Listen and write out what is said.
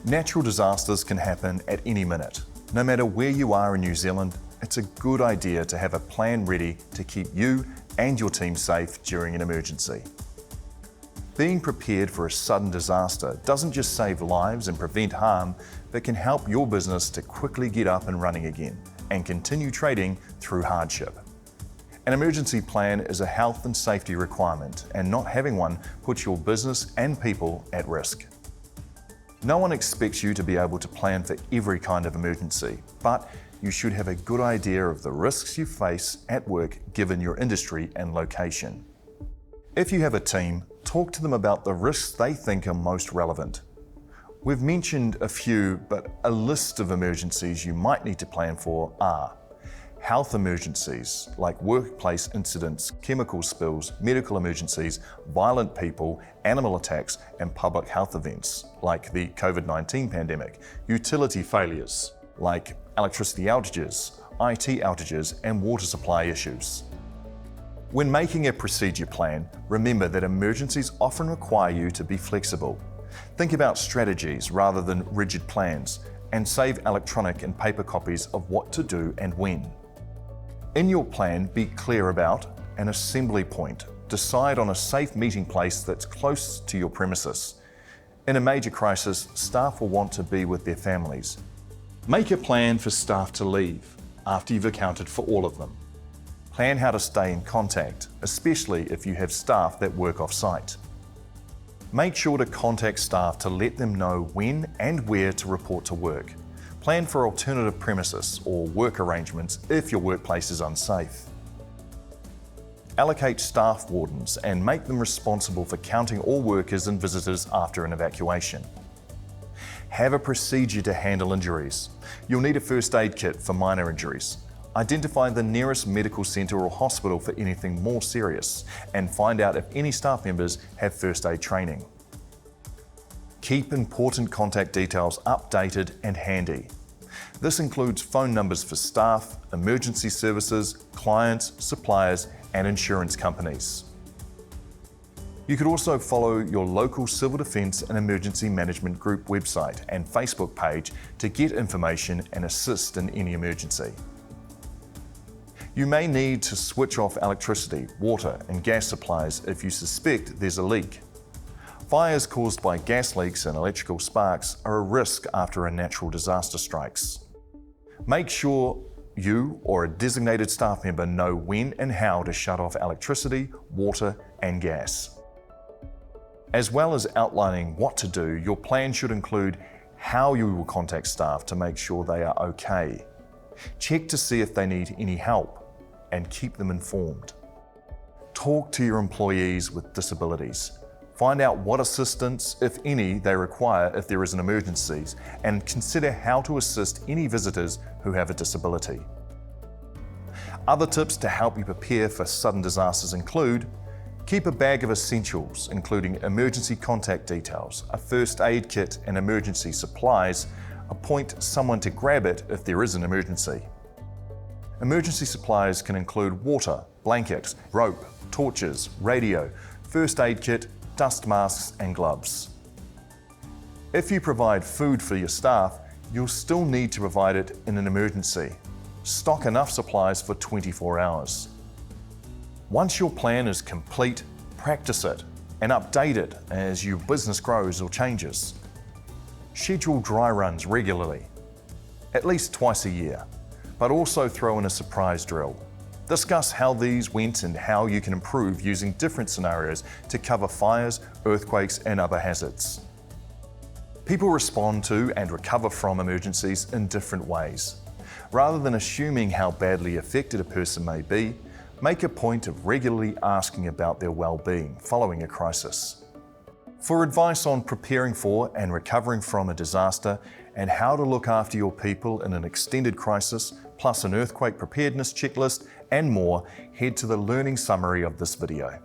Natural disasters can happen at any minute. No matter where you are in New Zealand, it's a good idea to have a plan ready to keep you and your team safe during an emergency. Being prepared for a sudden disaster doesn't just save lives and prevent harm, but can help your business to quickly get up and running again and continue trading through hardship. An emergency plan is a health and safety requirement, and not having one puts your business and people at risk. No one expects you to be able to plan for every kind of emergency, but you should have a good idea of the risks you face at work given your industry and location. If you have a team, talk to them about the risks they think are most relevant. We've mentioned a few, but a list of emergencies you might need to plan for are health emergencies like workplace incidents, chemical spills, medical emergencies, violent people, animal attacks, and public health events like the COVID-19 pandemic, utility failures like electricity outages, IT outages, and water supply issues. When making a procedure plan, remember that emergencies often require you to be flexible. Think about strategies rather than rigid plans, and save electronic and paper copies of what to do and when. In your plan, be clear about an assembly point. Decide on a safe meeting place that's close to your premises. In a major crisis, staff will want to be with their families. Make a plan for staff to leave after you've accounted for all of them. Plan how to stay in contact, especially if you have staff that work off-site. Make sure to contact staff to let them know when and where to report to work. Plan for alternative premises or work arrangements if your workplace is unsafe. Allocate staff wardens and make them responsible for counting all workers and visitors after an evacuation. Have a procedure to handle injuries. You'll need a first aid kit for minor injuries. Identify the nearest medical centre or hospital for anything more serious, and find out if any staff members have first aid training. Keep important contact details updated and handy. This includes phone numbers for staff, emergency services, clients, suppliers, and insurance companies. You could also follow your local Civil Defence and Emergency Management Group website and Facebook page to get information and assist in any emergency. You may need to switch off electricity, water, and gas supplies if you suspect there's a leak. Fires caused by gas leaks and electrical sparks are a risk after a natural disaster strikes. Make sure you or a designated staff member know when and how to shut off electricity, water, and gas. As well as outlining what to do, your plan should include how you will contact staff to make sure they are okay. Check to see if they need any help and keep them informed. Talk to your employees with disabilities. Find out what assistance, if any, they require if there is an emergency, and consider how to assist any visitors who have a disability. Other tips to help you prepare for sudden disasters include: keep a bag of essentials, including emergency contact details, a first aid kit and emergency supplies. Appoint someone to grab it if there is an emergency. Emergency supplies can include water, blankets, rope, torches, radio, first aid kit, dust masks, and gloves. If you provide food for your staff, you'll still need to provide it in an emergency. Stock enough supplies for 24 hours. Once your plan is complete, practice it and update it as your business grows or changes. Schedule dry runs regularly, at least twice a year, but also throw in a surprise drill. Discuss how these went and how you can improve using different scenarios to cover fires, earthquakes, and other hazards. People respond to and recover from emergencies in different ways. Rather than assuming how badly affected a person may be, make a point of regularly asking about their well-being following a crisis. For advice on preparing for and recovering from a disaster and how to look after your people in an extended crisis, plus an earthquake preparedness checklist and more, head to the learning summary of this video.